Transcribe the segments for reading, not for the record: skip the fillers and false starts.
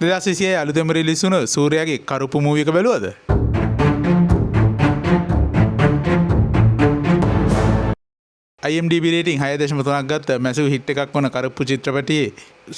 2026 අලුතෙන්ම රිලීස් වුණු සූර්යාගේ කරුප්පු මූවි එක බැලුවද? IMDb rating 6.3ක් ගත්ත මැසිව් හිට් එකක් වන කරුප්පු චිත්‍රපටයේ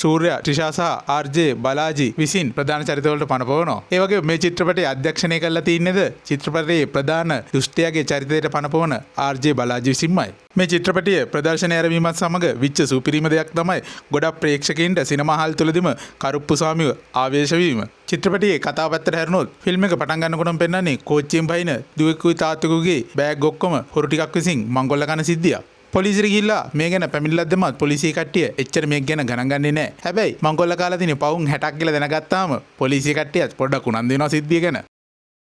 සූර්යා, ත්‍රිෂා සහ RJ බලාජි විසින් ප්‍රධාන චරිතවලට පණ පොවනවා. ඒ වගේම මේ චිත්‍රපටය අධ්‍යක්ෂණය කරලා තින්නේද චිත්‍රපටයේ ප්‍රධාන දුෂ්ටයාගේ චරිතයට පණ පොවන RJ බලාජි විසින්මයි. මේ චිත්‍රපටය ප්‍රදර්ශනය ආරම්භීමත් සමග විච්ච සුපිරිම දෙයක් තමයි ගොඩක් ප්‍රේක්ෂකයින්ට සිනමා හාල් තුලදීම කරුප්පු ස්වාමිව ආවේශ වීම. චිත්‍රපටයේ කතාව පැත්තට හැරුණොත් ෆිල්ම් එක පටන් ගන්නකොටම පෙන්වන්නේ කෝච්චියෙන් බහින දුවෙකුයි තාත්තෙකුගේ බෑග් ඔක්කොම හොරු ටිකක් විසින් මංගොල්ල කන සිද්ධියක්. පොලිසියට ගිහිල්ලා මේ ගැන පැමිණිල්ලක් දැම්මත් පොලිසිය කට්ටිය එච්චර මේක ගැන ගණන් ගන්නේ නැහැ. හැබැයි මංගොල්ල කාලා තියෙන පවුන් 60ක් කියලා දැනගත්තාම පොලිසිය කට්ටියත් පොඩ්ඩක් උනන්දු වෙනවා සිද්ධිය ගැන.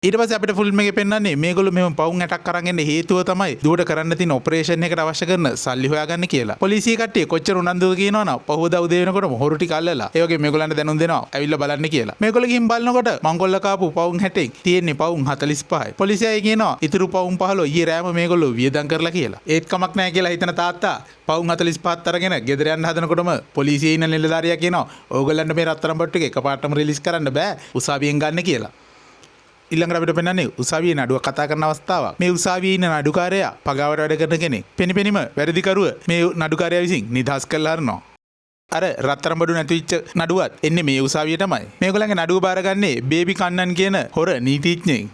ඊට පස්සේ අපිට ෆිල්ම් එකේ පෙන්නන්නේ මේගොල්ලෝ මෙහෙම පවුන් 60ක් අරන් එන්න හේතුව තමයි දුවට කරන්න තියෙන ඔපරේෂන් එකට අවශ්‍ය කරන සල්ලි හොයාගන්න කියලා. පොලිසිය කට්ටිය කොච්චර උනන්දුද කියනවනම් පහුවදා උදේ වෙනකොටම හොරු ටික අල්ලලා ඒ වගේ මේගොල්ලන්ට දැනුම් දෙනවා ඇවිල්ලා බලන්න කියලා. මේගොල්ලෝ ගිහින් බලනකොට මංගොල්ල කාපු පවුන් 60න් තියෙන්නේ පවුන් 45යි. පොලිසියයි කියනවා ඉතුරු පවුන් 15 ඊයේ රෑම මේගොල්ලෝ වියදම් කරලා කියලා. ඒත් කමක් නැහැ කියලා හිතන තාත්තා පවුන් 45ත් අරගෙන ගෙදර යන්න හදනකොටම පොලිසියේ ඉන්න නිලධාරියා කියනවා ඕගොල්ලන්ට මේ රත්තරන් බට්ටු එක එකපාරටම රිලීස් කරන්න බෑ උසාවියෙන් ගන්න කියලා. ඊළඟට අපිට පෙන්වන්නේ උසාවියේ නඩුව කතා කරන අවස්ථාවක්. මේ උසාවියේ ඉන්න නඩුකාරයා පගාවට වැඩ කරන කෙනෙක්. පෙනිපෙනිම වැරදිකරුව මේ නඩුකාරයා විසින් නිදහස් කරලා හරිනවා. අර රත්තරන් බඩු නැතිවෙච්ච නඩුවත් එන්නේ මේ උසාවියේ තමයි. මේගොල්ලන්ගේ නඩුව බාරගන්නේ බේබි කන්නන් කියන හොර නීතිඥයෙක්.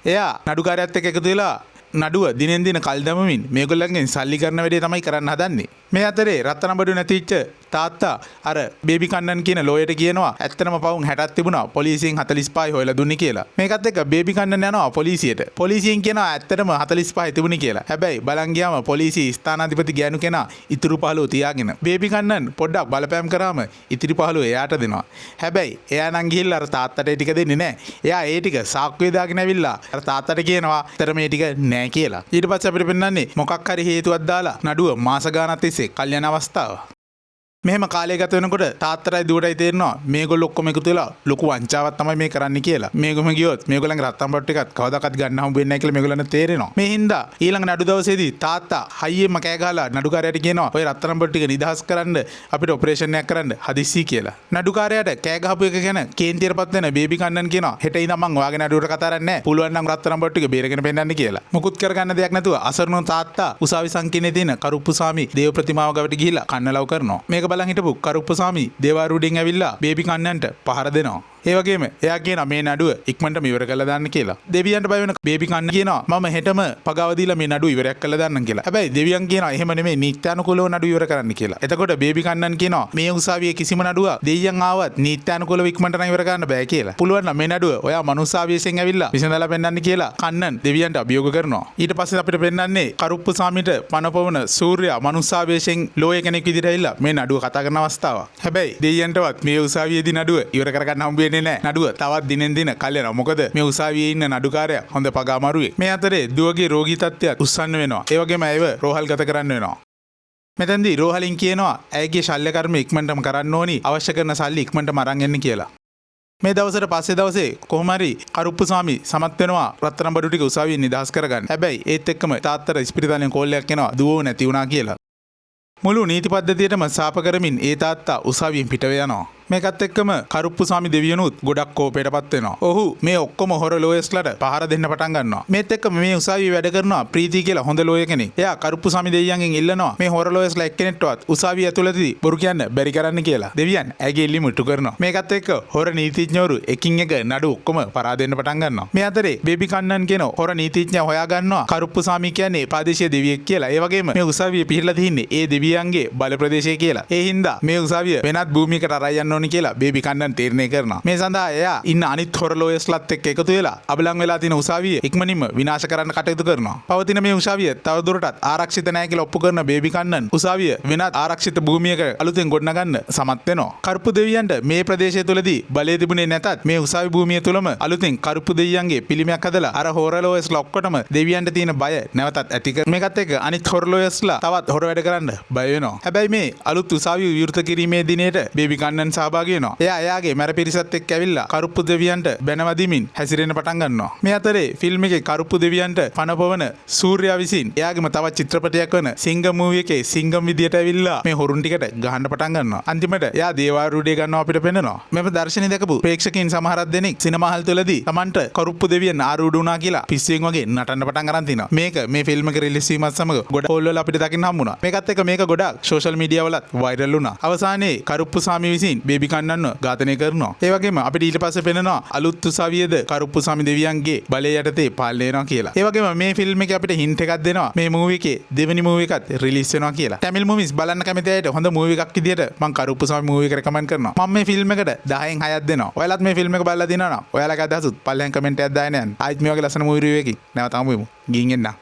එයා නඩුකාරයාත් එක්ක එකතු වෙලා නඩුව දිනෙන් දින කල් දමමින් මේගොල්ලන්ගෙන් සල්ලි කරන වැඩේ තමයි කරන්න හදන්නේ. මේ අතරේ රත්තරන් බඩු නැතිවෙච්ච තාත්තා අර බේබි කන්නන් කියන ලෝයට කියනවා ඇත්තටම පවුන් 60ක් තිබුණා පොලිසියෙන් 45යි හොයලා දුන්නේ කියලා. මේකත් එක්ක බේබි කන්නන් යනවා පොලිසියට. පොලිසියෙන් කියනවා ඇත්තටම 45යි තිබුණේ කියලා. හැබැයි බලන් ගියාම පොලිසිය ස්ථානාධිපති ගෑනු කෙනා ඉතුරු 15 තියාගෙන බේබි කන්නන් පොඩ්ඩක් බලපෑම් කරාම ඉතිරි 15 එයාට දෙනවා. හැබැයි එයා නම් ගිහිල්ලා අර තාත්තට ඒ ටික දෙන්නේ නැහැ. එයා ඒ ටික සාක්කුවේ දාගෙන ඇවිල්ලා අර තාත්තට කියනවා ඇත්තට මේ ටික නැහැ කියලා. ඊට පස්සේ අපිට පෙන්නන්නේ මොකක් හරි හේතුවක් දාලා නඩුව මාස ගානක් තිස්සේ කල්යන අවස්ථාව. මෙහෙම කාලය ගත වෙනකොට තාත්තටයි දුවටයි තේරෙනවා මේගොල්ලෝ ඔක්කොම එකතු වෙලා ලොකු වංචාවක් තමයි මේ කරන්නේ කියලා. මේගොම ගියොත් මේගොල්ලන්ගේ රත්තරන් බට්ටු ටිකත් කවදාකවත් ගන්න හම්බ වෙන්නේ නැහැ කියලා මේගොල්ලන්ට තේරෙනවා. මේ හින්දා ඊළඟ නඩු දවසේදී තාත්තා හයියෙම කෑ ගහලා නඩුකාරයාට කියනවා ඔය රත්තරන් බට්ටු ටික නිදහස් කරන්න අපිට ඔපරේෂන් එකක් කරන්න හදිස්සි කියලා. නඩුකාරයාට කෑ ගහපු එක ගැන කේන්තියටපත් වෙන බේබි කන්නන් කියනවා හෙට ඉඳන් මං ඔයාගේ නඩුවට කතා කරන්නේ නැහැ. පුළුවන් නම් රත්තරන් බට්ටු ටික බේරගෙන පෙන්නන්න කියලා. මුකුත් කරගන්න දෙයක් නැතුව අසරණ තාත්තා උසාවි සංකීර්ණයේ තියෙන කරුප්පු ස්වාමි දේව ප්‍රතිමාව ගාවට ගිහිලා කන්නලව් කරනවා. මේක බලන් හිටපු කරුප්පු ස්වාමි දේවාරූඩින් ඇවිල්ලා බේබි කන්නන්ට පහර දෙනවා. ඒ වගේම එයා කියනවා මේ නඩුව ඉක්මනටම ඉවර කරලා දාන්න කියලා. දෙවියන්ට බය වෙන බේබි කන්න කියනවා මම හෙටම පගාව දීලා මේ නඩුව ඉවරයක් කරලා දාන්නම් කියලා. හැබැයි දෙවියන් කියනවා එහෙම නෙමෙයි නීත්‍යානුකූලව නඩුව ඉවර කරන්න කියලා. එතකොට බේබි කන්නන් කියනවා මේ උසාවියේ කිසිම නඩුවක් දෙවියන් ආවත් නීත්‍යානුකූලව ඉක්මනට නම් ඉවර කරන්න බෑ කියලා. පුළුවන් නම් මේ නඩුව ඔයා මනුස්සාවියෙන් ඇවිල්ලා විසඳලා පෙන්නන්න කියලා කන්නන් දෙවියන්ට අභියෝග කරනවා. ඊට පස්සේ අපිට පෙන්නන්නේ කරුප්පු ස්වාමීට පනපවන සූර්යා මනුස්සාවියෙන් ලෝය කෙනෙක් විදිහට ඇවිල්ලා මේ නඩුව කතා කරන අවස්ථාවක්. හැබැයි දෙවියන්ටවත් මේ උසාවියේදී නඩුව ඉවර කරගන්න හම්බ වෙන්නේ නැහැ. නඩුව තවත් දිනෙන් දින කල් යනවා. මොකද මේ උසාවියේ ඉන්න නඩුකාරයා හොඳ පගාමරුවෙක්. මේ අතරේ දුවගේ රෝගී තත්ත්වයක් උස්සන්න වෙනවා. ඒ වගේම ඇයව රෝහල් ගත කරන්න වෙනවා. මෙතෙන්දී රෝහලින් කියනවා ඇයගේ ශල්‍ය කර්ම ඉක්මනටම කරන්න ඕනි. අවශ්‍ය කරන සල්ලි ඉක්මනටම අරන් එන්න කියලා. මේ දවසට පස්සේ දවසේ කොහොම හරි කරුප්පු ස්වාමි සමත් වෙනවා රත්තරන් බඩු ටික උසාවියෙන් නිදහස් කරගන්න. හැබැයි ඒත් එක්කම තාත්තට ඉස්පිරිතාලෙන් කෝල් එකක් එනවා දුවෝ නැති වුණා කියලා. මුළු නීති පද්ධතියටම සාප කරමින් ඒ තාත්තා උසාවියෙන් පිටව යනවා. මේකත් එක්කම කරුප්පු ස්වාමි දෙවියනුත් ගොඩක් කෝපයටපත් වෙනවා. ඔහු මේ ඔක්කොම හොර ලෝයස්ලට පහර දෙන්න පටන් ගන්නවා. මේත් එක්ක මේ උසාවියේ වැඩ කරනවා ප්‍රීති කියලා හොඳ ලෝය කෙනෙක්. එයා කරුප්පු ස්වාමි දෙවියන්ගෙන් ඉල්ලනවා මේ හොර ලෝයස්ලා එක්කෙනෙක්ටවත් උසාවිය ඇතුළතදී බොරු කියන්න බැරි කරන්න කියලා. දෙවියන් ඇගේ ඉල්ලීම ඉටු කරනවා. මේකත් එක්ක හොර නීතිඥවරු එකින් එක නඩු ඔක්කොම පරා දෙන්න පටන් ගන්නවා. මේ අතරේ බේබි කන්නන් කියන හොර නීතිඥයා හොයා ගන්නවා කරුප්පු ස්වාමි කියන්නේ ප්‍රාදේශීය දෙවියෙක් කියලා. ඒ වගේම මේ උසාවිය පිහිටලා තින්නේ ඒ දෙවියන්ගේ බල ප්‍රදේශය කියලා. ඒ හින්දා මේ උසාවිය වෙනත් භූමියකට අරයි යන්න ඕනි කියලා බේබි කන්නන් තීරණය කරනවා. මේ සඳහා එයා ඉන්න අනිත් හොර ලෝයස්ලත් එක්ක එකතු වෙලා අබලන් වෙලා තියෙන උසාවිය ඉක්මනින්ම විනාශ කරන්න කටයුතු කරනවා. පවතින මේ උසාවිය තවදුරටත් ආරක්ෂිත නැහැ කියලා ඔප්පු කරන බේබි කන්නන් උසාවිය වෙනත් ආරක්ෂිත භූමියක අලුතෙන් ගොඩනගන්න සමත් වෙනවා. කරුප්පු දෙවියන්ට මේ ප්‍රදේශය තුලදී බලය තිබුණේ නැතත් මේ උසාවි භූමිය තුලම අලුතෙන් කරුප්පු දෙවියන්ගේ පිළිමයක් හදලා අර හොර ලෝයස්ලා ඔක්කොටම දෙවියන්ට තියෙන බය නැවතත් ඇති කර මේකත් එක්ක අනිත් හොර ලෝයස්ලා තවත් හොර වැඩ කරන්න බය වෙනවා. හැබැයි මේ අලුත් උසාවිය විවෘත කිරීමේ දිනේට බේබි කන්නන් සහ සහභාගී වෙනවා. එයා එයාගේ මැර පිරිසත් එක්ක ඇවිල්ලා කරුප්පු දෙවියන්ට බැනවදිමින් හැසිරෙන්න පටන් ගන්නවා. මේ අතරේ ෆිල්ම් එකේ කරුප්පු දෙවියන්ට පනපවන සූර්යා විසින් එයාගේම තවත් චිත්‍රපටයක් වන සිංගම් මූවී එකේ සිංගම් විදියට ඇවිල්ලා මේ හොරුන් ටිකට ගහන්න පටන් ගන්නවා. අන්තිමට එයා දේවාරූಢිය ගන්නවා අපිට පෙන්නනවා. මෙම දර්ශනය දැකපු ප්‍රේක්ෂකයන් සමහරක් දෙනෙක් සිනමා හල් තුලදී Tamanට කරුප්පු දෙවියන් ආරූඪ වුණා කියලා පිස්සුවෙන් වගේ නටන්න පටන් අරන් තිනවා. මේක මේ ෆිල්ම් එක රිලීස් වීමත් සමග ගොඩක් පොල් වල අපිට දකින්න හම්බුණා. මේකත් එක්ක මේක ගොඩක් සෝෂල් මීඩියා වලත් වෛරල් වුණා. අවසානයේ කරුප්පු සාමි විසින් බේබි කන්නන්ව ඝාතනය කරනවා. ඒ වගේම අපිට ඊට පස්සේ පෙන්නනවා අලුත් උසාවියේද කරුප්පු සාමි දෙවියන්ගේ බලය යටතේ පාලනය වෙනවා කියලා. ඒ වගේම මේ ෆිල්ම් එකේ අපිට හින්ට් එකක් දෙනවා මේ මූවී එකේ දෙවෙනි මූවී එකත් රිලීස් වෙනවා කියලා. ටැමිල් මූවීස් බලන්න කැමති අයට හොඳ මූවී එකක් විදියට මම කරුප්පු සාමි මූවී එක රෙකමන්ඩ් කරනවා. මම මේ ෆිල්ම් එකට 10න් 6ක් දෙනවා. ඔයාලත් මේ ෆිල්ම් එක බලලා දිනනවා නම් ඔයාලගේ අදහසුත් පල්ලෙන් කමෙන්ට් එකක් දාන්න යන්න. ආයිත් මේ වගේ ලස්සන මූවී රිවිව් එකකින් නැවත හමු වෙමු. ගිහින් එන්න.